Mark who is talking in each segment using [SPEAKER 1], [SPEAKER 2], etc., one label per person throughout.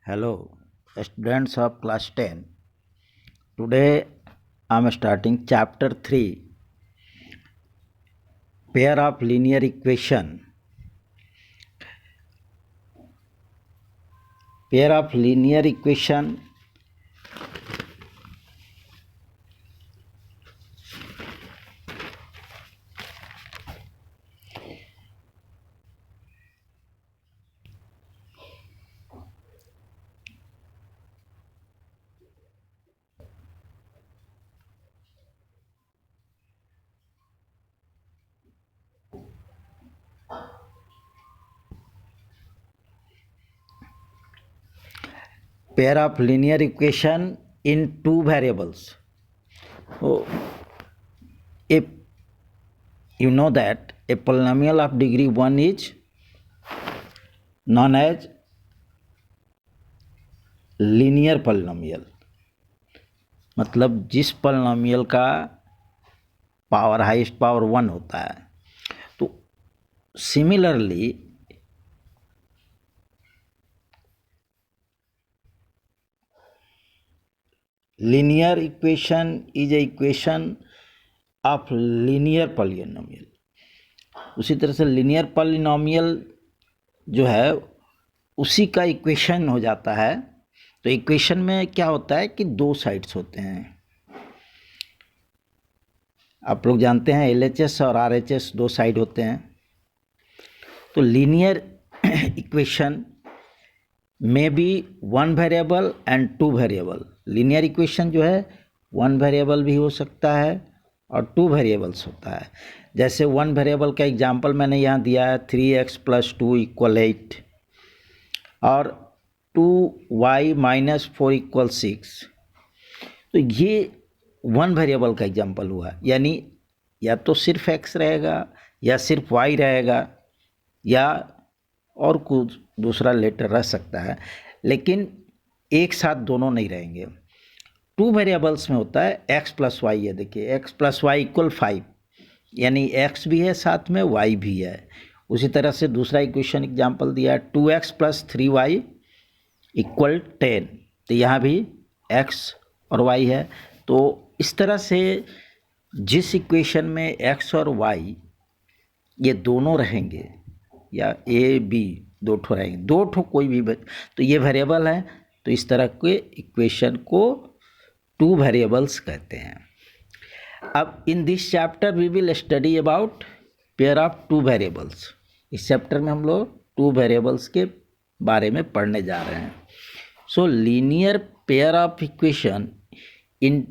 [SPEAKER 1] Hello, students of class 10. Today I am starting chapter 3, pair of linear equation. Pair of linear equation in two variables. So, if you know that a polynomial of degree 1 is known as linear polynomial, मतलब जिस polynomial का power highest power 1 होता है. तो similarly linear equation is a equation of linear polynomial. उसी तरह से linear polynomial जो है उसी का इक्वेशन हो जाता है. तो इक्वेशन में क्या होता है कि दो साइड्स होते हैं. आप लोग जानते हैं LHS और RHS दो साइड होते हैं. तो लीनियर इक्वेशन में बी one variable and two variable. Linear equation जो है वन वेरिएबल भी हो सकता है और टू वेरिएबल्स होता है. जैसे वन वेरिएबल का एग्जांपल मैंने यहाँ दिया है 3x + 2 = 8 और 2y - 4 = 6. तो ये वन वेरिएबल का एग्जांपल हुआ. यानी या तो सिर्फ x रहेगा या सिर्फ y रहेगा या और कुछ दूसरा लेटर रह सकता है, लेकिन एक साथ दोनों नहीं रहेंगे. टू वेरिएबल्स में होता है x + y. है देखिए x + y = 5, यानी x भी है साथ में y भी है. उसी तरह से दूसरा इक्वेशन एग्जांपल दिया है 2x + 3y = 10. तो यहाँ भी x और y है. तो इस तरह से जिस इक्वेशन में x और y ये दोनों रहेंगे या a b दो ठो रहेंगे, दो ठो कोई भी तो ये वेरिएबल है. तो इस तरह के इक्वेशन को टू वेरिएबल्स कहते हैं. अब in this chapter we will study about pair of two variables. इस चैप्टर में हम लोग टू वेरिएबल्स के बारे में पढ़ने जा रहे हैं. सो linear pair of equation in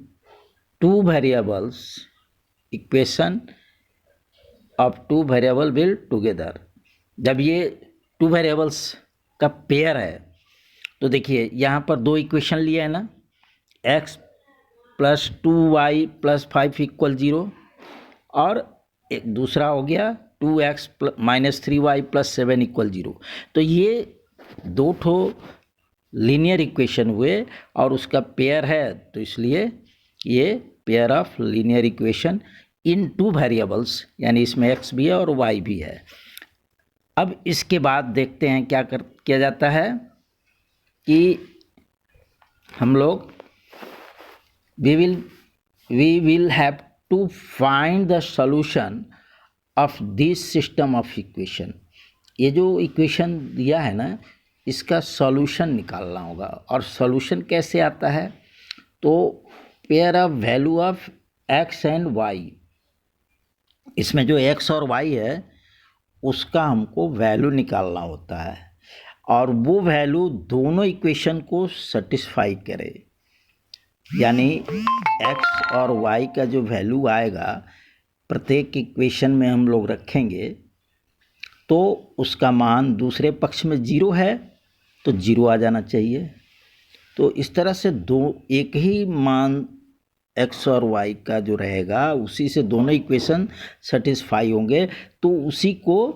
[SPEAKER 1] two variables, equation of two variable will together. जब ये टू वेरिएबल्स का पेयर है तो देखिए यहाँ पर दो इक्वेशन लिए हैं ना, x + 2y + 5 = 0 और एक दूसरा हो गया 2x - 3y + 7 = 0. तो ये दो ठो लीनियर इक्वेशन हुए और उसका पेयर है, तो इसलिए ये pair of linear equation in two variables, यानी इसमें x भी है और y भी है. अब इसके बाद देखते हैं क्या किया जाता है कि हम लोग we will have to find the solution of this system of equation. ये जो इक्वेशन दिया है ना, इसका सॉल्यूशन निकालना होगा. और सॉल्यूशन कैसे आता है? तो pair of value of x and y, इसमें जो x और y है उसका हमको वैल्यू निकालना होता है और वो वैल्यू दोनों इक्वेशन को सेटिस्फाई करे. यानी x और y का जो वैल्यू आएगा प्रत्येक इक्वेशन में हम लोग रखेंगे तो उसका मान दूसरे पक्ष में 0 है तो 0 आ जाना चाहिए. तो इस तरह से एक ही मान x और y का जो रहेगा उसी से दोनों इक्वेशन सेटिस्फाई होंगे, तो उसी को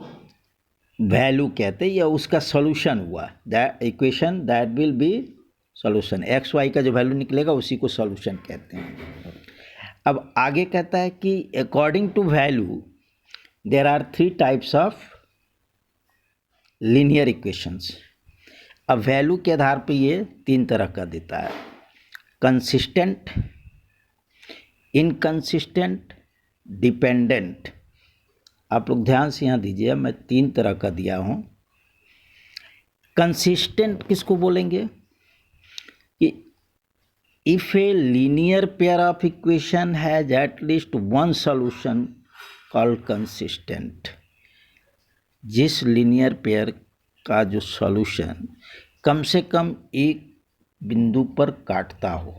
[SPEAKER 1] वैल्यू कहते हैं या उसका सॉल्यूशन हुआ. That equation that will be solution. x y का जो वैल्यू निकलेगा उसी को सॉल्यूशन कहते हैं. अब आगे कहता है कि according to value there are 3 types of linear equations. अब वैल्यू के आधार पे ये 3 तरह का देता है, कंसिस्टेंट, इनकंसिस्टेंट, डिपेंडेंट। आप लोग ध्यान से यहाँ दीजिए, मैं 3 तरह का दिया हूँ। कंसिस्टेंट किसको बोलेंगे कि if a linear pair of equation has at least one solution called consistent. जिस लीनियर पेयर का जो सॉल्यूशन कम से कम एक बिंदु पर काटता हो,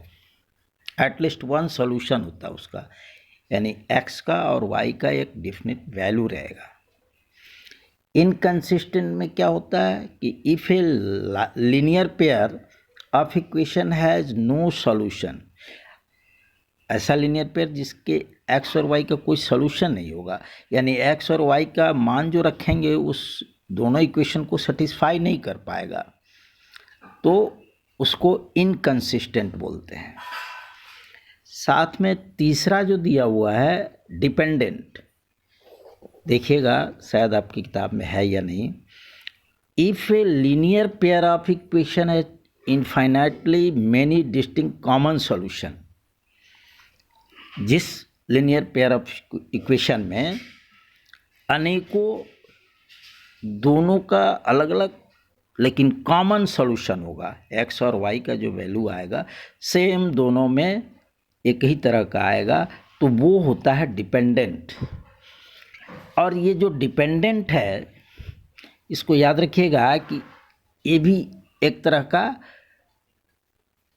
[SPEAKER 1] एटलीस्ट वन सॉल्यूशन होता है उसका, यानी x का और y का एक डेफिनेट वैल्यू रहेगा। इनकंसिस्टेंट में क्या होता है कि if a linear pair of equation has no solution, ऐसा लीनियर पेयर जिसके x और y का कोई सॉल्यूशन नहीं होगा, यानी x और y का मान जो रखेंगे उस दोनों इक्वेशन को सेटिस्फाई नहीं कर पाएगा, तो उसको इनकंसिस्टेंट बोलते हैं। साथ में तीसरा जो दिया हुआ है डिपेंडेंट, देखिएगा शायद आपकी किताब में है या नहीं। If a linear pair of equation है infinitely many distinct common solution, जिस लीनियर पेयर ऑफ इक्वेशन में अनेकों दोनों का अलग अलग लेकिन कॉमन सॉल्यूशन होगा, x और y का जो वैल्यू आएगा सेम दोनों में एक ही तरह का आएगा, तो वो होता है डिपेंडेंट। और ये जो डिपेंडेंट है इसको याद रखिएगा कि ये भी एक तरह का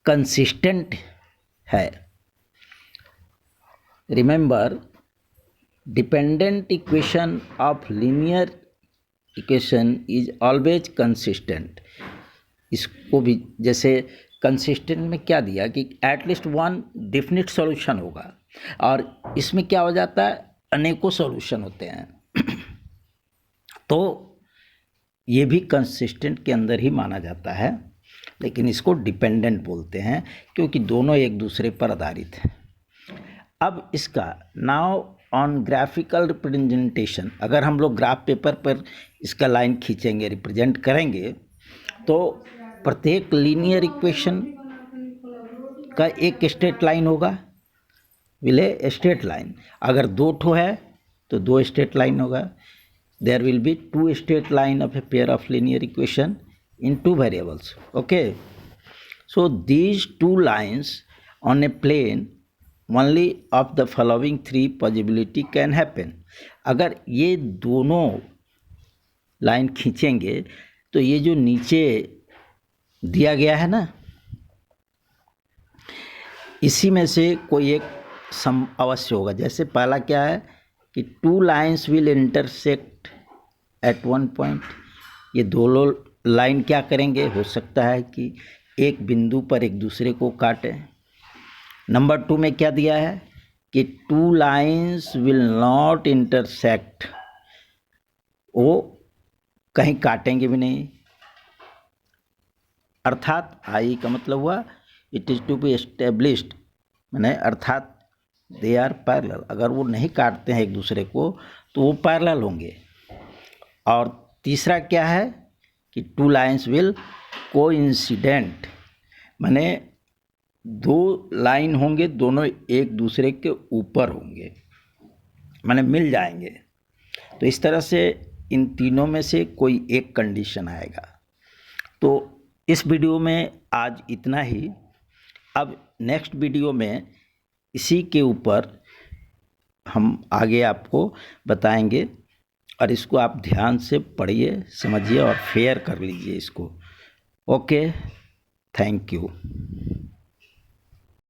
[SPEAKER 1] कंसिस्टेंट है। Remember, dependent equation of linear equation is always consistent. इसको भी जैसे कंसिस्टेंट में क्या दिया कि एटलीस्ट वन डेफिनेट सॉल्यूशन होगा, और इसमें क्या हो जाता है अनेकों सॉल्यूशन होते हैं तो ये भी कंसिस्टेंट के अंदर ही माना जाता है, लेकिन इसको डिपेंडेंट बोलते हैं क्योंकि दोनों एक दूसरे पर आधारित हैं। अब इसका नाउ ऑन ग्राफिकल रिप्रेजेंटेशन, अगर हम लोग ग्राफ पेपर पर इसका लाइन खींचेंगे, रिप्रेजेंट करेंगे, तो प्रत्येक लीनियर इक्वेशन का एक स्ट्रेट लाइन होगा, विले स्ट्रेट लाइन। अगर 2 ठो है तो 2 स्ट्रेट लाइन होगा। There will be 2 straight line of a pair of linear equation in 2 variables. Okay, so these 2 lines on a plane only of the following 3 possibility can happen। अगर ये दोनों line खींचेंगे तो ये जो नीचे दिया गया है ना, इसी में से कोई एक सम अवश्य होगा। जैसे पहला क्या है कि 2 lines will intersect at one point, ये दोनों लाइन क्या करेंगे, हो सकता है कि एक बिंदु पर एक दूसरे को काटें। नंबर 2 में क्या दिया है कि 2 लाइन्स विल नॉट इंटरसेक्ट, वो कहीं काटेंगे भी नहीं, अर्थात आई का मतलब हुआ it is to be established, मैंने अर्थात दे आर पैरेलल। अगर वो नहीं काटते हैं एक दूसरे को तो वो पैरेलल होंगे। और तीसरा क्या है कि 2 लाइन्स विल कोइंसिडेंट, माने 2 लाइन होंगे दोनों एक दूसरे के ऊपर होंगे, माने मिल जाएंगे। तो इस तरह से इन तीनों में से कोई एक कंडीशन आएगा। तो इस वीडियो में आज इतना ही। अब नेक्स्ट वीडियो में इसी के ऊपर हम आगे आपको बताएंगे, और इसको आप ध्यान से पढ़िए, समझिए और फेयर कर लीजिए इसको। Okay, thank you.